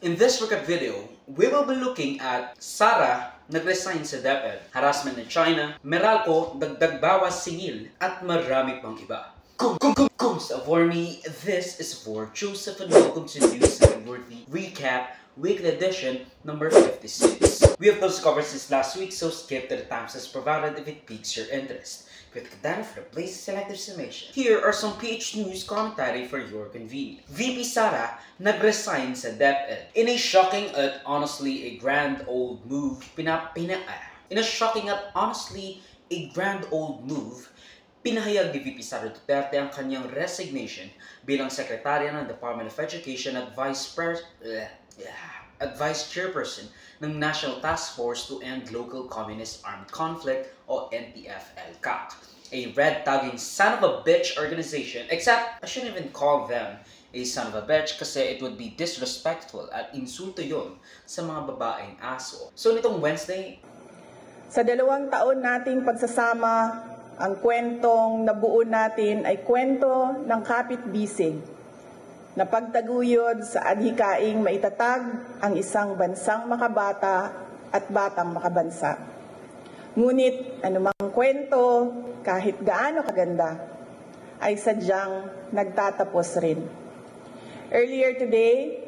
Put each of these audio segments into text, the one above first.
In this recap video, we will be looking at Sara nag-resign sa DepEd, harassment ng China, Meralco dagdag bawas singil, at marami pang iba. For me, this is for Joseph and welcome to News Worthy Recap Weekly Edition number 56. We have those covered since last week, so skip to the timestamps provided if it piques your interest. Click down for the place selective summation. Here are some PH News commentary for your convenience. VP Sara nag-resign sa DepEd. In a shocking at honestly a grand old move, pinahayag ni VP Sara Duterte ang kanyang resignation bilang sekretarya ng Department of Education at Vice Chairperson ng National Task Force to End Local Communist Armed Conflict o NTF-ELCAC, a red-tagging son of a bitch organization, except I shouldn't even call them a son of a bitch kasi it would be disrespectful at insulto yon sa mga babaeng aso. So nitong Wednesday, sa 2 taon nating pagsasama, ang kwentong nabuo natin ay kwento ng kapit-bisig na pagtaguyod sa adhikaing maitatag ang isang bansang makabata at batang makabansa. Ngunit anumang kwento, kahit gaano kaganda, ay sadyang nagtatapos rin. Earlier today,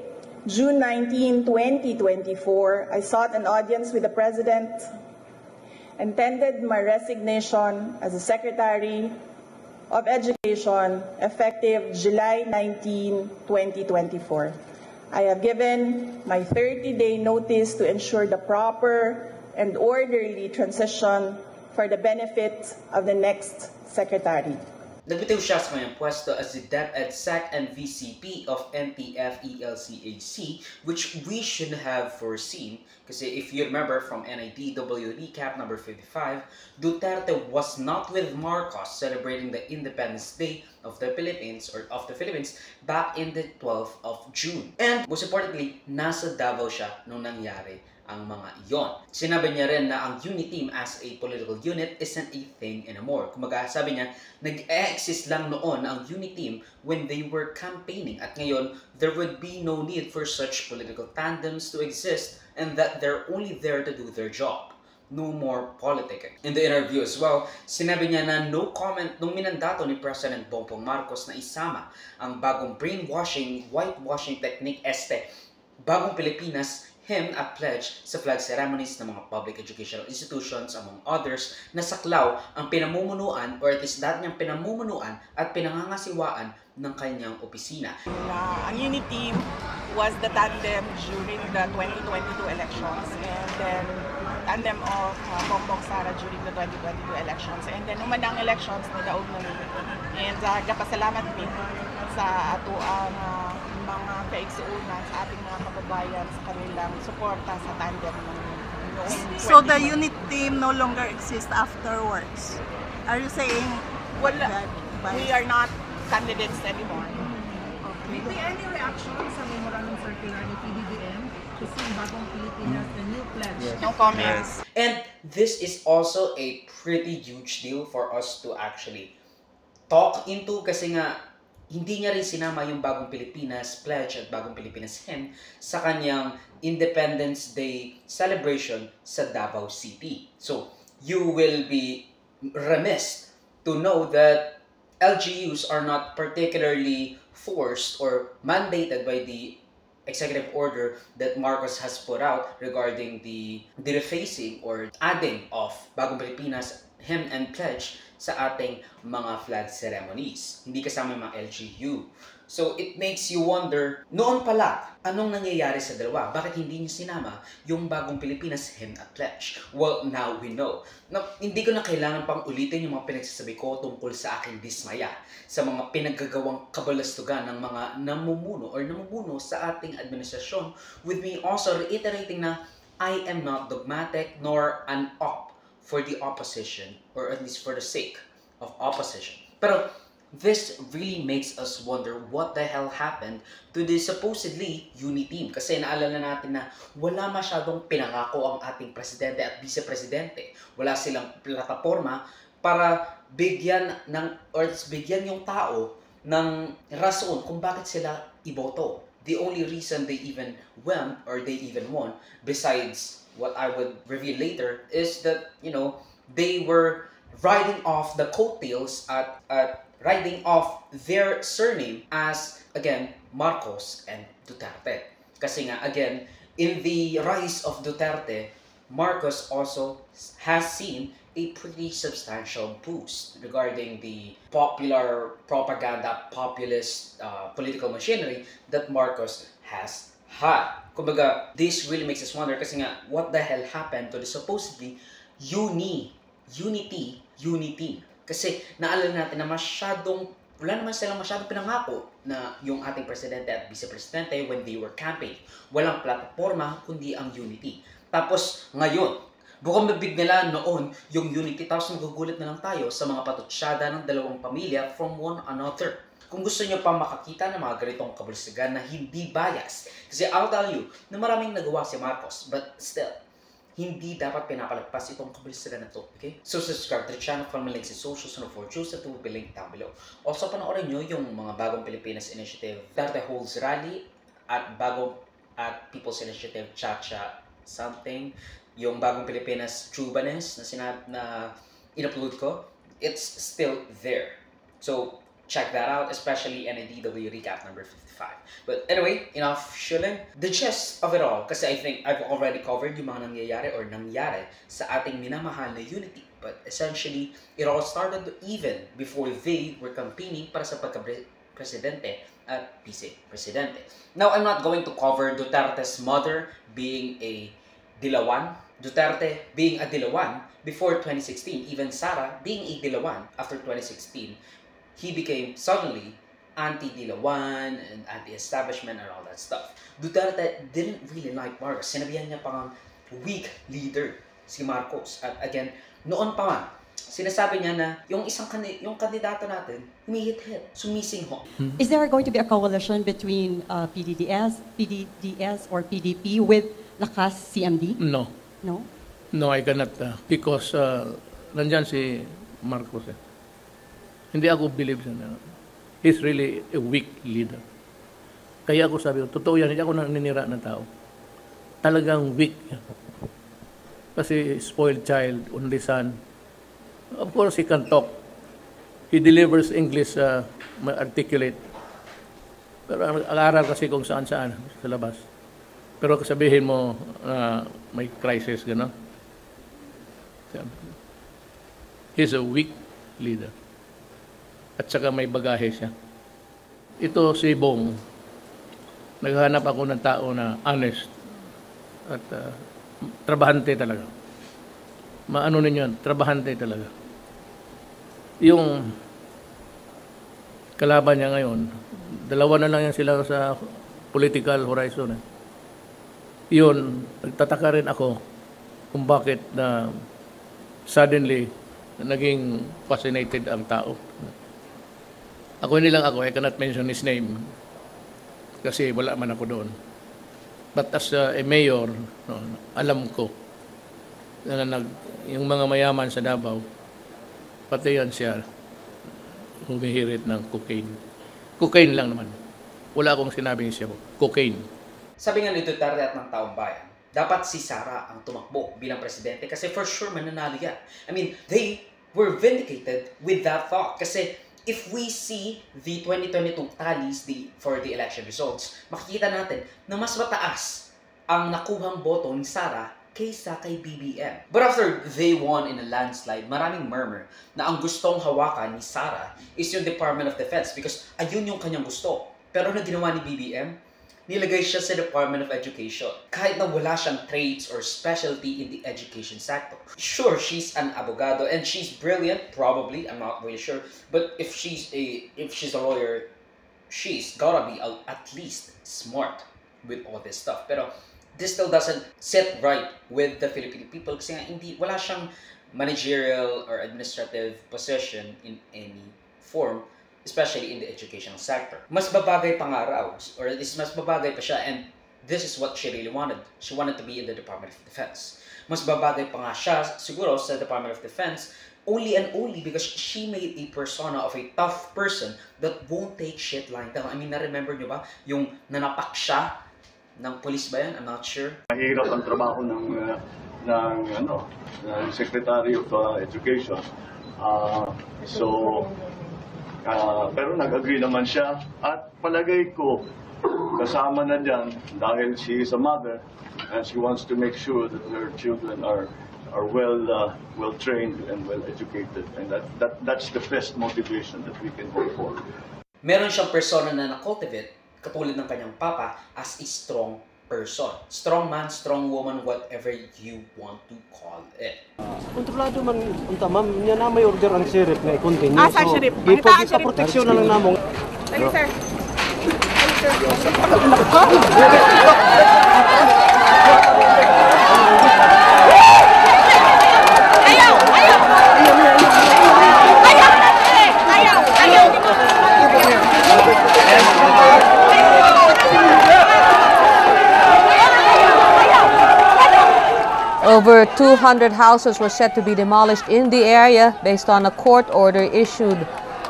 June 19, 2024, I sought an audience with the President and tendered my resignation as the Secretary of Education effective July 19, 2024. I have given my 30-day notice to ensure the proper and orderly transition for the benefit of the next Secretary. nagbitiw siya sa kanyang pwesto as the DepEd Sec and VCP of NTF-ELCAC, which we should have foreseen kasi if you remember from NIDW recap number 55, Duterte was not with Marcos celebrating the Independence Day of the Philippines back in the 12th of June. And most importantly, nasa Davao siya nung nangyari ang mga iyon. Sinabi niya rin na ang UNITEAM as a political unit isn't a thing anymore. Kumaga sabi niya, nag-exist lang noon ang UNITEAM when they were campaigning at ngayon, there would be no need for such political tandems to exist and that they're only there to do their job. No more politicking. In the interview as well, sinabi niya na no comment nung minandato ni President Bongbong Marcos na isama ang bagong brainwashing, whitewashing technique bagong Pilipinas, hymn at pledge sa flag ceremonies ng mga public educational institutions among others na saklaw ang pinamumunuan or at least dati niyang pinamumunuan at pinangangasiwaan ng kanyang opisina. Ang UNITEAM was the tandem during the 2022 elections and then tandem of Bongbong Sara during the 2022 elections and then human ang elections nagaog na and gapasalamat mi sa ato ang mga kaigsuunan sa ating mga kababayan sa kanilang suporta sa tandem ng So the unit team no longer exists afterwards? Are you saying we are not candidates anymore? May any reaction sa memorandum circular ni PBBM to see Bagong Pilipinas, the new pledge? No comments. And this is also a pretty huge deal for us to actually talk into kasi nga hindi niya rin sinama yung Bagong Pilipinas Pledge at Bagong Pilipinas Hymn sa kanyang Independence Day celebration sa Davao City. So, you will be remiss to know that LGUs are not particularly forced or mandated by the executive order that Marcos has put out regarding the defacing or adding of Bagong Pilipinas Hymn and Pledge sa ating mga flag ceremonies. Hindi kasama yung mga LGU. So, it makes you wonder, noon pala, anong nangyayari sa dalawa? Bakit hindi niyo sinama yung Bagong Pilipinas Hymn at Pledge? Well, now we know. Now, hindi ko na kailangan pang ulitin yung mga pinagsasabi ko tungkol sa aking dismaya sa mga pinaggagawang kabalastugan ng mga namumuno sa ating administrasyon, with me also reiterating na I am not dogmatic nor an op for the opposition, or at least for the sake of opposition. Pero this really makes us wonder what the hell happened to the supposedly UNITEAM. Kasi naalala natin na wala masyadong pinangako ang ating presidente at vice-presidente. Wala silang plataforma para bigyan yung tao ng rason kung bakit sila iboto. the only reason they even went or they even won, besides what I would reveal later, is that, you know, they were riding off the coattails at riding off their surname as, again, Marcos and Duterte. Kasi nga, again, in the rise of Duterte, Marcos also has seen a pretty substantial boost regarding the popular propaganda, populist political machinery that Marcos has had. Kumbaga, this really makes us wonder kasi nga, what the hell happened to the supposedly unity team? Kasi naalala natin na wala naman silang masyadong pinangako na yung ating presidente at vice-presidente when they were campaigning. Walang plataforma kundi ang unity. Tapos ngayon, bukang bibig nila noon yung unity, tapos magugulat na lang tayo sa mga patutsyada ng dalawang pamilya from one another. Kung gusto nyo pa makakita ng mga ganitong kabulsigan na hindi bias, kasi I'll tell you na maraming nagawa si Marcos, but still, hindi dapat pinapalagpas itong kabulsigan na to, okay? So subscribe to the channel, follow my links in socials, and for choose that will be linked down below. Also, panoorin nyo yung mga bagong Pilipinas Initiative Duterte Holds Rally at People's Initiative Chacha something, yung bagong Pilipinas Chubanes na in-upload ko. It's still there. So check that out, especially NIDW recap number 55. But anyway, enough shilling. The gist of it all, kasi I think I've already covered yung mga nangyari sa ating minamahal na unity. But essentially, it all started even before they were campaigning para sa pagka-presidente at vice-presidente. Now, I'm not going to cover Duterte's mother being a Dilawan, Duterte being a Dilawan before 2016, even Sara being a Dilawan after 2016. He became suddenly anti-Dilawan and anti-establishment and all that stuff. Duterte didn't really like Marcos. Sinabihan niya pang weak leader si Marcos. At again, noon pa man, sinasabi niya na yung yung kandidato natin, humihit-hit, sumisingho. Is there going to be a coalition between PDDS or PDP with Lakas CMD? No. No? No, I cannot because nandyan si Marcos. Hindi ako believe na he's really a weak leader. Kaya ako sabi ko, totoo yan, hindi ako naninira ng tao. Talagang weak yan. Kasi spoiled child, only son. Of course, he can talk. He delivers English articulate. Pero ang-aral kasi kung saan-saan sa labas. Pero sabihin mo may crisis, gano'n. He's a weak leader. At saka may bagahe siya. Ito si Bong, naghahanap ako ng tao na honest at trabahante talaga. Maano ninyo yan, trabahante talaga. Yung kalaban niya ngayon, dalawa na lang yan sila sa political horizon. Yun, nagtataka rin ako kung bakit na suddenly naging fascinated ang tao. Ako hindi lang ako, I cannot mention his name kasi wala man ako doon. But as a mayor, no, alam ko na yung mga mayaman sa Davao, pati yan siya humihirit ng cocaine. Cocaine lang naman. Wala akong sinabing siya, cocaine. Sabi nga ni Duterte at ng taong bayan, dapat si Sara ang tumakbo bilang presidente kasi for sure mananalo yan. I mean, they were vindicated with that thought kasi if we see the 2022 tallies for the election results, makikita natin na mas mataas ang nakuhang boto ni Sara kaysa kay BBM. But after they won in a landslide, maraming murmur na ang gustong hawakan ni Sara is yung Department of Defense because ayun yung kanyang gusto. Pero ano ginawa ni BBM? Nilagay siya sa Department of Education. Kahit na wala siyang trades or specialty in the education sector. Sure, she's an abogado and she's brilliant, probably, I'm not really sure. But if she's a lawyer, she's gotta be at least smart with all this stuff. Pero this still doesn't sit right with the Filipino people kasi nga wala siyang managerial or administrative position in any form, especially in the educational sector. Mas babagay pa nga raw, or at least mas babagay pa siya, and this is what she really wanted. She wanted to be in the Department of Defense. Mas babagay pa nga siya siguro sa Department of Defense only and only because she made a persona of a tough person that won't take shit lying down. I mean, na-remember nyo ba? Yung nanapak siya ng police ba yan? I'm not sure. Mahirap ang trabaho ng Secretary of Education. Pero nag-agree naman siya at palagay ko kasama na dyan dahil she is a mother and she wants to make sure that her children are well trained and well educated, and that's the best motivation that we can hope for. Meron siyang persona na na-cultivate katulad ng kanyang papa as a strong person. Strong man, strong woman, whatever you want to call it. Kontrolado man unta ma'am nya na may order ang sheriff nga i-continue. Asa sheriff? Makita sheriff. Proteksyon na lang namong. Dali sir. Over 200 houses were set to be demolished in the area based on a court order issued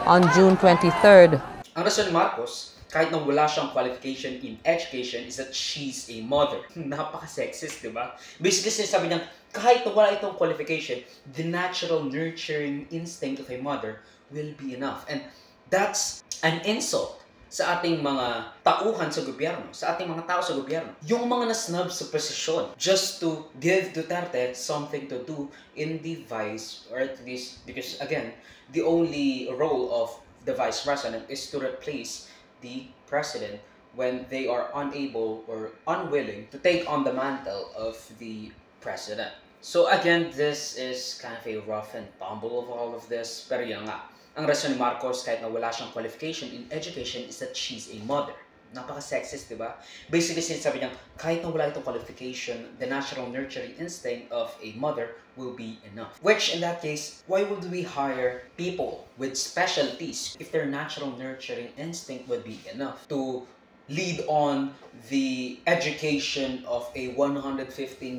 on June 23rd. Ang rason ni Marcos, kahit na wala siyang qualification in education, is that she's a mother. Napaka-sexist, di ba? Basically, sinasabi niya, kahit na wala itong qualification, the natural nurturing instinct of a mother will be enough. And that's an insult sa ating mga tauhan sa gobyerno, sa ating mga tao sa gobyerno. Yung mga nasnub sa posisyon just to give Duterte something to do in the vice, or at least, because again, the only role of the vice president is to replace the president when they are unable or unwilling to take on the mantle of the president. So again, this is kind of a rough and tumble of all of this, pero yan nga. Ang rason ni Marcos, kahit na wala siyang qualification in education, is that she's a mother. Napaka-sexist, di ba? Basically, sinasabi niya, kahit na wala itong qualification, the natural nurturing instinct of a mother will be enough. Which, in that case, why would we hire people with specialties if their natural nurturing instinct would be enough to lead on the education of a 115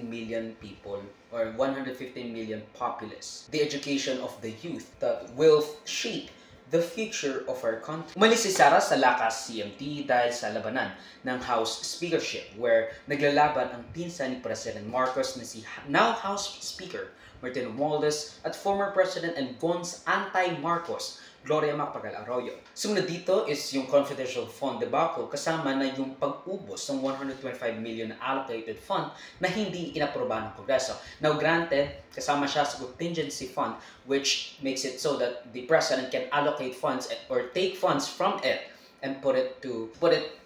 million people or 115 million populace, the education of the youth that will shape the future of our country. Umalis si Sara sa lakas CMT dahil sa labanan ng House Speakership, where naglalaban ang pinsan ni President Marcos na si now House Speaker Martin Romualdez at former President and Gon's anti-Marcos Gloria Macapagal-Arroyo. Sumunod dito is yung confidential fund debacle kasama na yung pag-ubos ng 125 million na allocated fund na hindi inaproba ng Kongreso. Now granted, kasama siya sa contingency fund, which makes it so that the President can allocate funds or take funds from it and put it to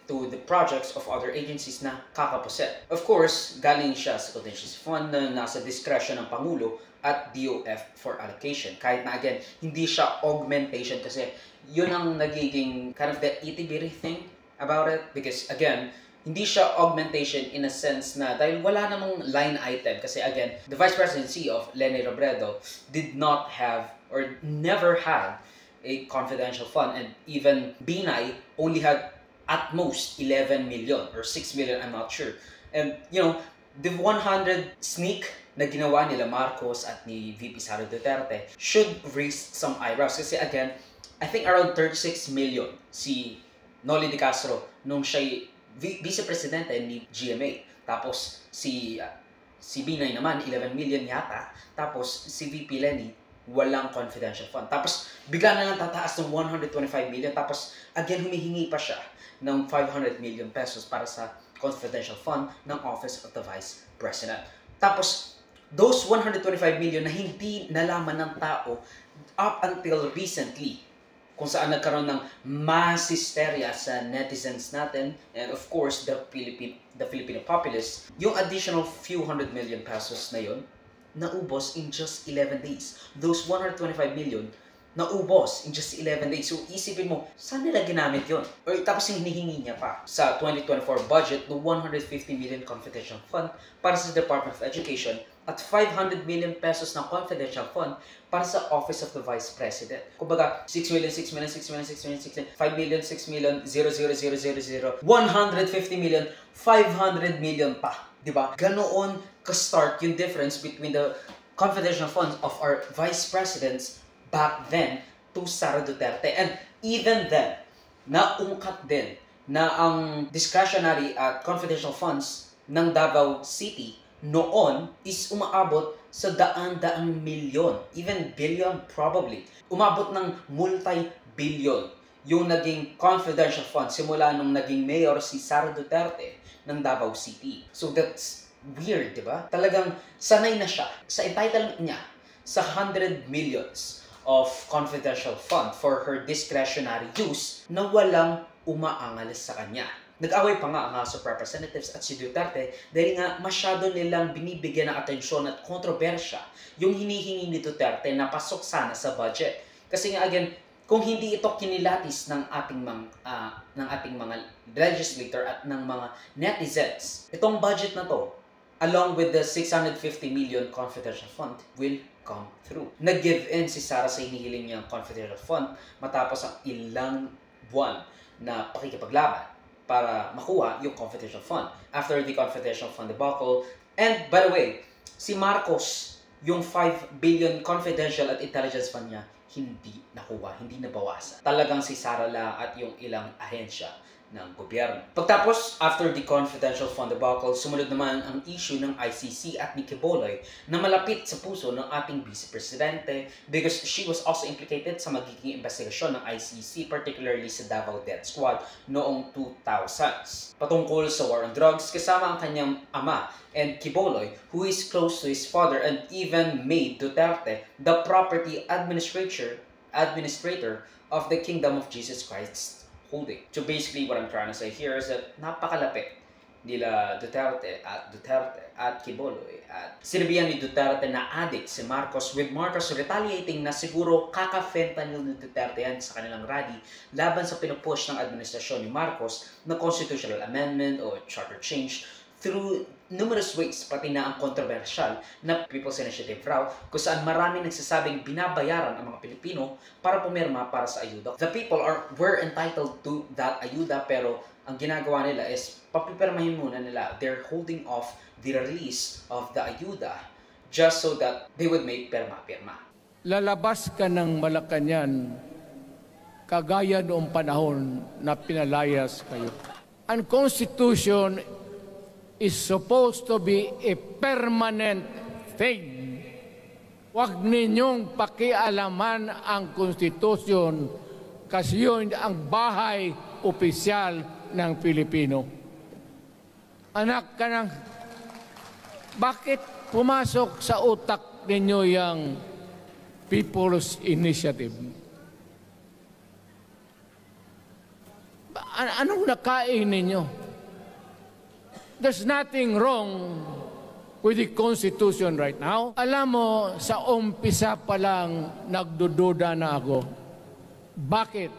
the projects of other agencies na kakapuset. Of course, galing siya sa contingency fund na nasa discretion ng Pangulo at DOF for allocation. Kahit na again, hindi siya augmentation kasi yun ang nagiging kind of the itty-bitty thing about it. Because again, hindi siya augmentation in a sense na dahil wala namang line item. Kasi again, the Vice Presidency of Leni Robredo did not have or never had a confidential fund, and even Binay only had at most 11 million or 6 million, I'm not sure. And you know, the 100 sneak na ginawa nila Marcos at ni VP Sara Duterte should raise some eyebrows. Kasi again, I think around 36 million si Noli De Castro nung siya vice-presidente ni GMA. Tapos si Binay naman, 11 million yata. Tapos si VP Leni, walang confidential fund. Tapos bigla na lang tataas ng 125 million. Tapos again, humihingi pa siya ng 500 million pesos para sa confidential fund ng Office of the Vice President. Tapos, those 125 million na hindi nalaman ng tao up until recently, kung saan nagkaroon ng mass hysteria sa netizens natin, and of course, the Filipino populace, yung additional few hundred million pesos na yun, naubos in just 11 days. Those 125 million, naubos in just 11 days. So, isipin mo, saan nila ginamit yun? Or tapos yung hinihingi niya pa sa 2024 budget ng 150 million confidential fund para sa Department of Education at 500 million pesos na confidential fund para sa Office of the Vice President. Kumbaga, 6 million, 6 million, 6 million, 6 million, 6 million, 5 million, 6 million, 00000, 150 million, 500 million pa. Diba? Ganoon ka-start yung difference between the confidential funds of our vice presidents back then to Sara Duterte. And even then, naungkat din na ang discretionary at confidential funds ng Davao City noon is umaabot sa daan-daang milyon, even billion probably. Umabot ng multi-billion yung naging confidential fund simula nung naging mayor si Sara Duterte ng Davao City. So that's weird, di ba? Talagang sanay na siya sa entitlement niya sa 100 millions of confidential fund for her discretionary use na walang umaangalis sa kanya. Nag-away pa nga ang House of Representatives at si Duterte dahil nga masyado nilang binibigyan ng atensyon at kontrobersya yung hinihingi ni Duterte na pasok sana sa budget. Kasi nga again, kung hindi ito kinilatis ng ating mga legislator at ng mga netizens, itong budget na to, along with the 650 million confidential fund, will come through. Nag-give in si Sara sa hinihiling niyang confidential fund matapos ang ilang buwan na pakikipaglaban para makuha yung confidential fund. After the confidential fund debacle, and by the way, si Marcos, yung 5 billion confidential at intelligence fund niya, hindi nakuha, hindi nabawasan. Talagang si Sara lang at yung ilang ahensya ng gobyerno. Pagtapos, after the confidential fund debacle, sumunod naman ang issue ng ICC at ni Quiboloy na malapit sa puso ng ating Vice Presidente because she was also implicated sa magiging investigasyon ng ICC, particularly sa Davao Death Squad noong 2000s. Patungkol sa war on drugs, kasama ang kanyang ama and Quiboloy, who is close to his father and even made Duterte the property administrator of the Kingdom of Jesus Christ holding. So basically, what I'm trying to say here is that napakalapit nila Duterte at Quiboloy at sinabihan ni Duterte na addict si Marcos, with Marcos retaliating na siguro kaka-fentanyl ni Duterte yan sa kanilang rally laban sa pinupush ng administrasyon ni Marcos na constitutional amendment o charter change through numerous ways, pati na ang kontrobersyal na People's Initiative Route kung saan maraming nagsasabing binabayaran ang mga Pilipino para pumirma para sa ayuda. The people were entitled to that ayuda pero ang ginagawa nila is papipirmahin muna nila. They're holding off the release of the ayuda just so that they would make pirma-pirma. Lalabas ka ng Malacanang kagaya noong panahon na pinalayas kayo. Ang Constitution is supposed to be a permanent thing. Huwag ninyong pakialaman ang Constitution kasi yun ang bahay opisyal ng Pilipino. Anak ka ng... Bakit pumasok sa utak ninyo yung People's Initiative? Anong nakain ninyo? There's nothing wrong with the Constitution right now. Alam mo, sa umpisa pa lang, nagdududa na ako. Bakit?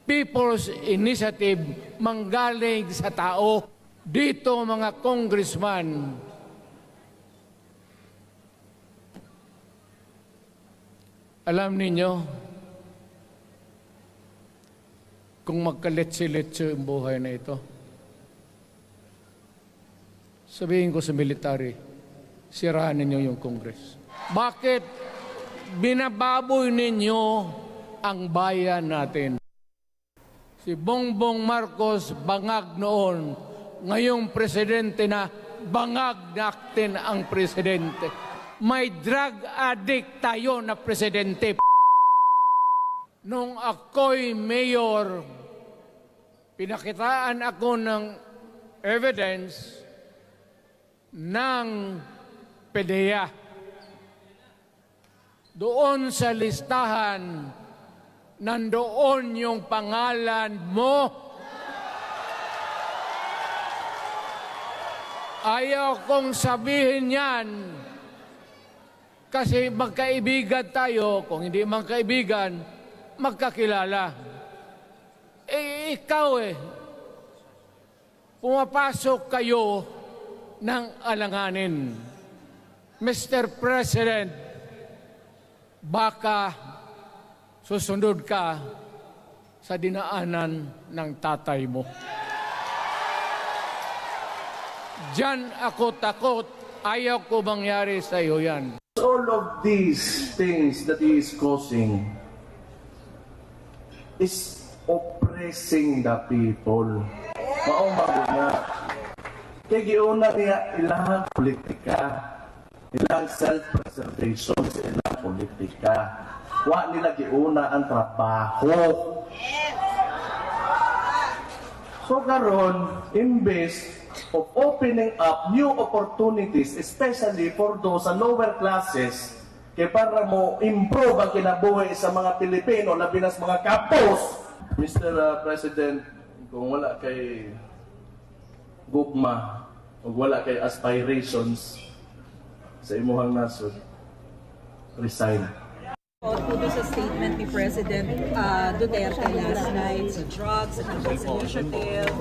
People's Initiative manggaling sa tao. Dito, mga congressman, alam ninyo, kung magkaletse-letse ang buhay na ito, sabihin ko sa military, sirahan ninyo yung Congress. Bakit binababoy ninyo ang bayan natin? Si Bongbong Marcos bangag noon, ngayong presidente na bangag natin ang presidente. May drug addict tayo na presidente. Nung ako'y mayor, pinakitaan ako ng evidence ng PDEA. Doon sa listahan, nandoon yung pangalan mo. Ayaw kong sabihin yan kasi magkaibigan tayo. Kung hindi magkaibigan, magkakilala. Ikaw pumapasok kayo ng alanganin. Mr. President, baka susunod ka sa dinaanan ng tatay mo. Diyan ako takot Ayaw ko mangyari sa iyo yan. All of these things that he is causing is oppressing the people. Maumbago na. Kaya giuna niya ilang politika, ilang self-preservation sa ilang politika. Wa nila giuna ang trabaho. So karon, imbes of opening up new opportunities, especially for those sa lower classes, kaya para mo improve ang kinabuhi sa mga Pilipino, labi na sa mga kapos. Mr. President, kung wala kay gugma, o wala kay aspirations sa imuhang nasod, resign. Tuloy sa statement ni President Duterte last night sa drugs and people's initiative.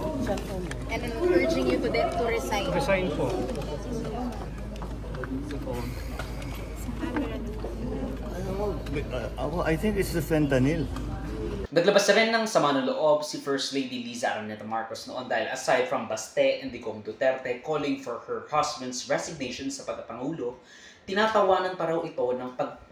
And then urging you to resign. Resign po. I think it's the fentanyl. Naglabas na rin ng sama ng loob si First Lady Liza Araneta Marcos noon dahil aside from Baste and Digong Duterte calling for her husband's resignation sa pagkapangulo, tinatawanan pa raw ito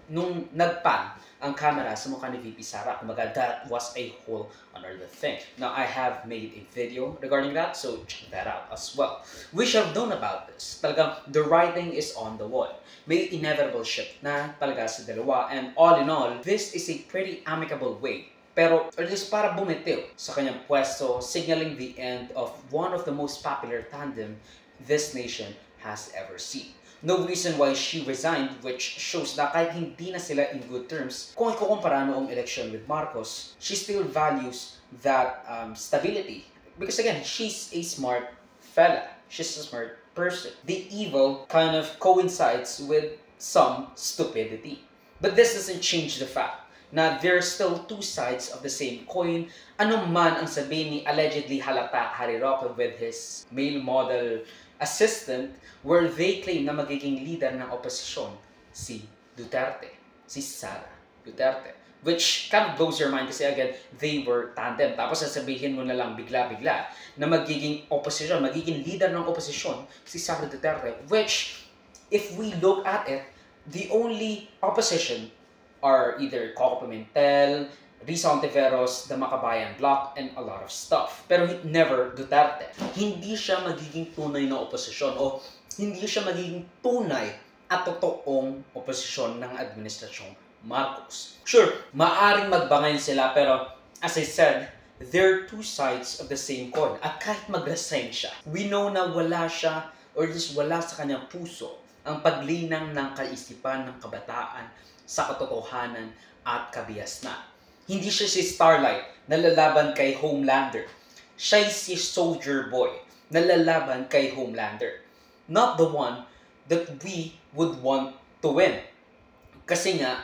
nung nagpan ang camera sa mukha ni VP Sara. Kumbaga, that was a whole another thing. Now, I have made a video regarding that, so check that out as well. We should have known about this. Talagang, the writing is on the wall. May inevitable shift na talaga sa dalawa, and all in all, this is a pretty amicable way. Pero, at least para bumitiw sa kanyang pwesto, signaling the end of one of the most popular tandem this nation has ever seen. No reason why she resigned, which shows na kahit hindi na sila in good terms, kung ikukumpara noong election with Marcos, she still values that stability. Because again, she's a smart fella. She's a smart person. The evil kind of coincides with some stupidity. But this doesn't change the fact na there are still two sides of the same coin. Ano man ang sabihin ni allegedly halata Harry Roque with his male model assistant, where they claim na magiging leader ng oposisyon si Duterte, si Sara Duterte. Which kind of blows your mind kasi again, they were tandem. Tapos sasabihin mo na lang bigla-bigla na magiging oposisyon, magiging leader ng oposisyon si Sara Duterte. Which, if we look at it, the only opposition are either Coco Pimentel, Risa Ontiveros, the Makabayan Bloc, and a lot of stuff. Pero never Duterte. Hindi siya magiging tunay na oposisyon o hindi siya magiging tunay at totoong oposisyon ng administrasyong Marcos. Sure, maaring magbangayan sila pero as I said, they're two sides of the same coin. At kahit mag-resign siya, we know na wala siya or just wala sa kanyang puso ang paglinang ng kaisipan ng kabataan sa katotohanan at kabihasnan. Hindi siya si Starlight na lalaban kay Homelander. Siya si Soldier Boy na lalaban kay Homelander. Not the one that we would want to win. Kasi nga,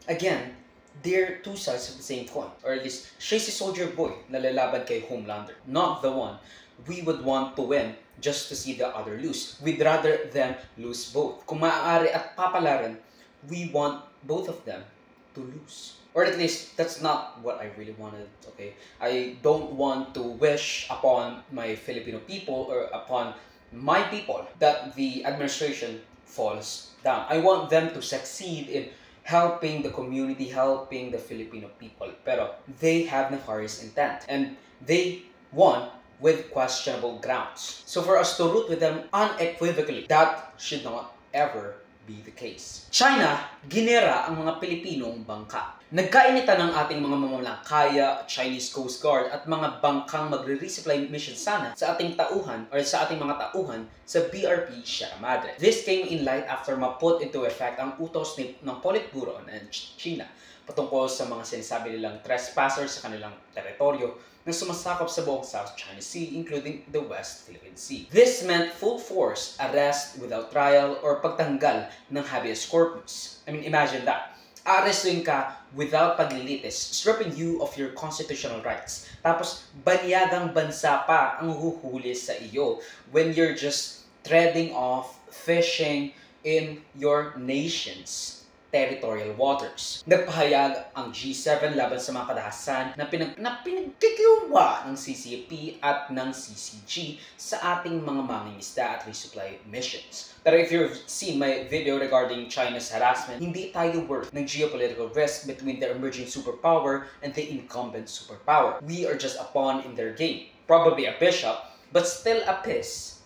again, they're two sides of the same coin. Or at least, siya si Soldier Boy na lalaban kay Homelander. Not the one we would want to win just to see the other lose. We'd rather them lose both. Kung maaari at papalaran, we want both of them to lose. Or at least, that's not what I really wanted, okay? I don't want to wish upon my Filipino people or upon my people that the administration falls down. I want them to succeed in helping the community, helping the Filipino people. Pero they have nefarious intent. And they won with questionable grounds. So for us to root with them unequivocally, that should not ever be the case. China, ginera ang mga Pilipinong bangka. Nagkainitan ng ating mga mamalangkaya, Chinese Coast Guard at mga bangkang magre-resupply mission sana sa ating tauhan or sa ating mga tauhan sa BRP Sierra Madre. This came in light after ma-put into effect ang utos ng Politburo ng China patungkol sa mga sinasabi nilang trespassers sa kanilang teritoryo na sumasakop sa buong South China Sea, including the West Philippine Sea. This meant full force arrest without trial or pagtanggal ng habeas corpus. I mean, imagine that. Arrestuin ka without paglilitis, stripping you of your constitutional rights. Tapos, banyagang bansa pa ang huhuli sa iyo when you're just trading off, fishing in your nation's territorial waters. Nagpahayag ang G7 laban sa mga kadahasan na pinagkikiwa ng CCP at ng CCG sa ating mga mangingisda at resupply missions. Pero if you've seen my video regarding China's harassment, hindi tayo worth ng geopolitical risk between the emerging superpower and the incumbent superpower. We are just a pawn in their game. Probably a bishop, but still a piece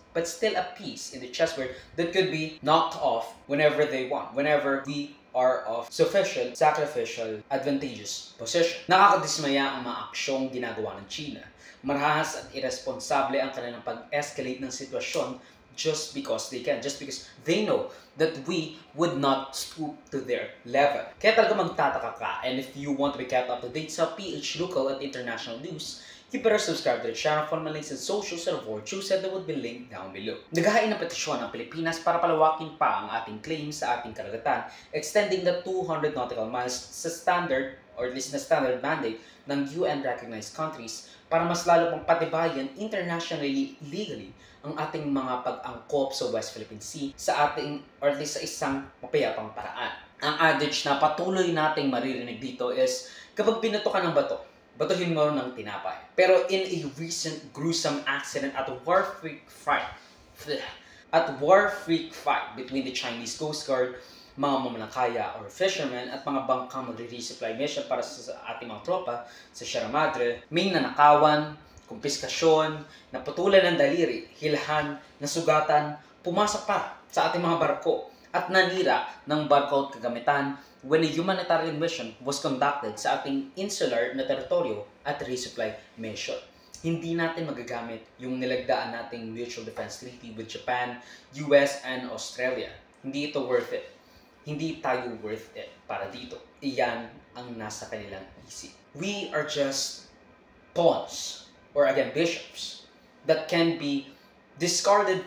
in the chessboard that could be knocked off whenever they want, whenever we are of sufficient, sacrificial, advantageous position. Nakakadismaya ang mga aksyong ginagawa ng China. Marahas at irresponsable ang kanilang pag-escalate ng sitwasyon just because they can, just because they know that we would not stoop to their level. Kaya talaga magtataka ka, and if you want to be kept up to date sa PH local at international news, you better subscribe to the channel, follow my links and socials and avoid choose that would be linked down below. Naghahain ng petisyon ang Pilipinas para palawakin pa ang ating claims sa ating karagatan, extending the 200 nautical miles sa standard, or at least na standard mandate ng UN-recognized countries para mas lalo pang patibayan internationally, legally, ang ating mga pag-angkop sa West Philippine Sea sa ating, or at least sa isang mapayapang paraan. Ang adage na patuloy nating maririnig dito is, kapag pinuto ka ng bato, batuhin mo ng tinapay. Pero in a recent gruesome accident at war freak fight between the Chinese Coast Guard, mga mamalangkaya or fishermen at mga bangkang magre-resupply mission para sa ating mga tropa sa Sierra Madre, may nanakawan, kumpiskasyon, naputulan ng daliri, hilhan, nasugatan, pumasok pa sa ating mga barko at nanira ng barko at kagamitan when a humanitarian mission was conducted sa ating insular na teritoryo at resupply mission. Hindi natin magagamit yung nilagdaan nating Mutual Defense Treaty with Japan, US, and Australia. Hindi ito worth it. Hindi tayo worth it para dito. Iyan ang nasa kanilang isip. We are just pawns, or again, bishops, that can be discarded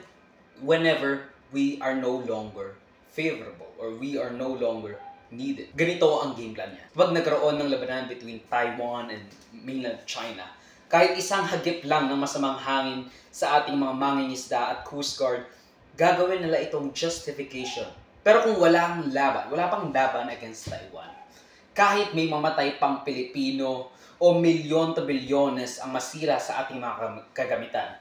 whenever we are no longer favorable, or we are no longer needed. Ganito ang game plan niya. Pag nagkaroon ng labanan between Taiwan and mainland China, kahit isang hagip lang ng masamang hangin sa ating mga mangingisda at Coast Guard, gagawin nila itong justification. Pero kung walang laban, wala pang laban against Taiwan, kahit may mamatay pang Pilipino o milyon to bilyones ang masira sa ating mga kagamitan,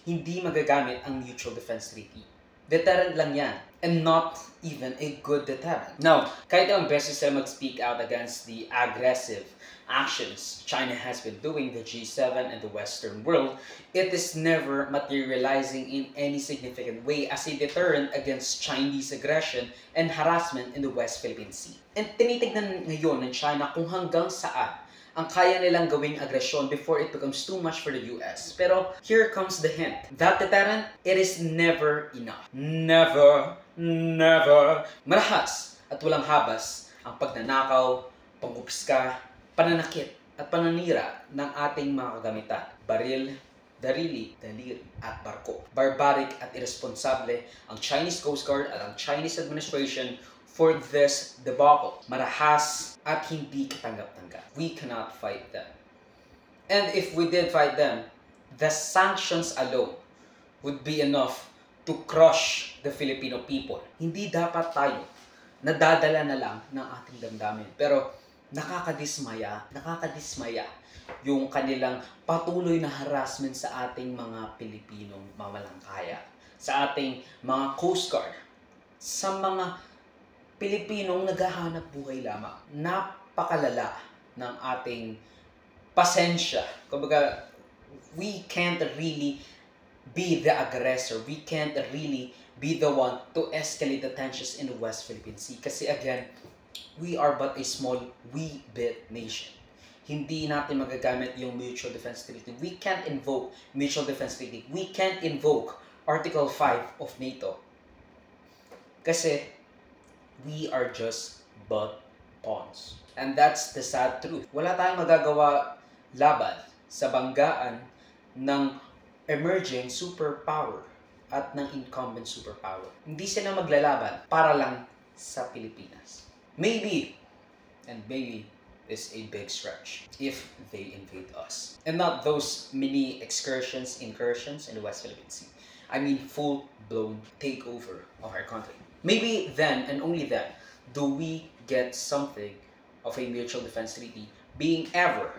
hindi magagamit ang Mutual Defense Treaty. Deterrent lang yan, and not even a good deterrent. Now, kahit ang beses sila mag-speak out against the aggressive actions China has been doing, the G7 and the Western world, it is never materializing in any significant way as a deterrent against Chinese aggression and harassment in the West Philippine Sea. And tinitignan ngayon ng China kung hanggang saan ang kaya nilang gawing aggression before it becomes too much for the US. Pero here comes the hint. That deterrent, it is never enough. Never, never. Marahas at walang habas ang pagnanakaw, pangupiska, pananakit at pananira ng ating mga kagamitan. Baril, darili, daliri at barko. Barbaric at irresponsable ang Chinese Coast Guard at ang Chinese administration for this debacle. Marahas at hindi katanggap-tanggap. We cannot fight them. And if we did fight them, the sanctions alone would be enough to crush the Filipino people. Hindi dapat tayo nadadala na lang ng ating damdamin. Pero nakakadismaya yung kanilang patuloy na harassment sa ating mga Pilipinong mamalangkaya, sa ating mga Coast Guard, sa mga Pilipinong naghahanap buhay lamang. Napakalala ng ating pasensya. Kumbaga, we can't really be the aggressor. We can't really be the one to escalate the tensions in the West Philippine Sea. Kasi again, we are but a small, wee-bit nation. Hindi natin magagamit yung Mutual Defense Treaty. We can't invoke Mutual Defense Treaty. We can't invoke Article 5 of NATO. Kasi we are just but pawns. And that's the sad truth. Wala tayong magagawa laban sa banggaan ng emerging superpower at ng incumbent superpower. Hindi sila maglalaban para lang sa Pilipinas. Maybe, and maybe is a big stretch, if they invade us. And not those mini incursions in the West Philippine Sea. I mean full-blown takeover of our country. Maybe then, and only then, do we get something of a mutual defense treaty being ever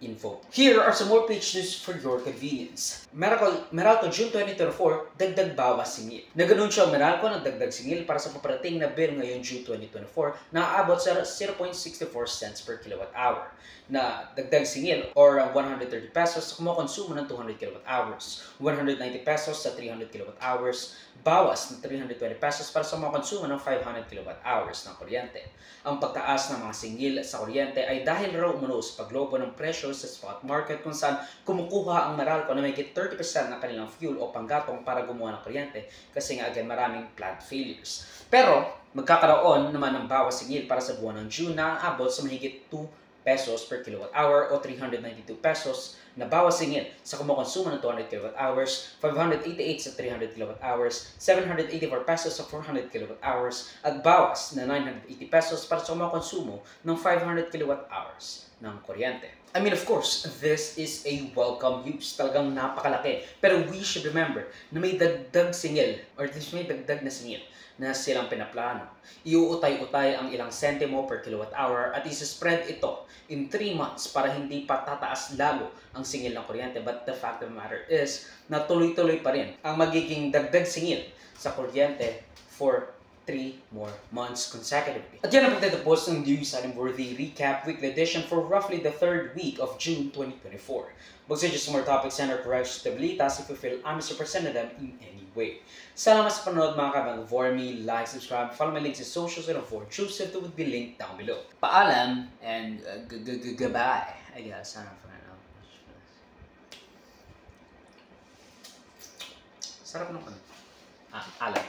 invoked. Here are some more page news for your convenience. Meralco June 2024, dagdag bawas singil. Nag-anunsyo ang Meralco ng dagdag singil para sa paparating na bill ngayong June 2024 na aabot sa 0.64 cents per kilowatt hour. Na dagdag singil or 130 pesos sa kumukonsumo ng 200 kilowatt hours, 190 pesos sa 300 kilowatt hours, bawas ng 320 pesos para sa mga konsumo ng 500 kilowatt hours ng kuryente. Ang pagtaas ng mga singil sa kuryente ay dahil raw umano sa paglobo ng presyo sa spot market kung saan kumukuha ang Meralco na may 30% ng kanilang fuel o panggatong para gumawa ng kuryente kasi nga again maraming plant failures. Pero magkakaroon naman ng bawas singil para sa buwan ng June na aabot sa mahigit 2 pesos per kilowatt hour o 392 pesos na bawas singil sa kumukonsumo ng 200 kilowatt hours, 588 sa 300 kilowatt hours, 784 pesos sa 400 kilowatt hours, at bawas na 980 pesos para sa kumukonsumo ng 500 kilowatt hours ng kuryente. I mean, of course, this is a welcome use. Talagang napakalaki. Pero we should remember na may dagdag singil or may dagdag na singil na silang pinaplano. Iuutay-utay ang ilang sentimo per kilowatt hour at isa-spread ito in 3 months para hindi pa tataas lalo ang singil ng kuryente. But the fact of the matter is na tuloy-tuloy pa rin ang magiging dagdag singil sa kuryente for 3 more months consecutively. At yan ang pagtatapos ng News Worthy Recap Weekly Edition for roughly the 3rd week of June 2024. Mag-suggest more topics and or corrections to Balitas if you feel I misrepresented them in any way. Salamat sa panonood mga kabang. For me, like, subscribe, follow my links in socials and for Joseph would be linked down below. Paalam and goodbye. I guess. Sarap ng alam.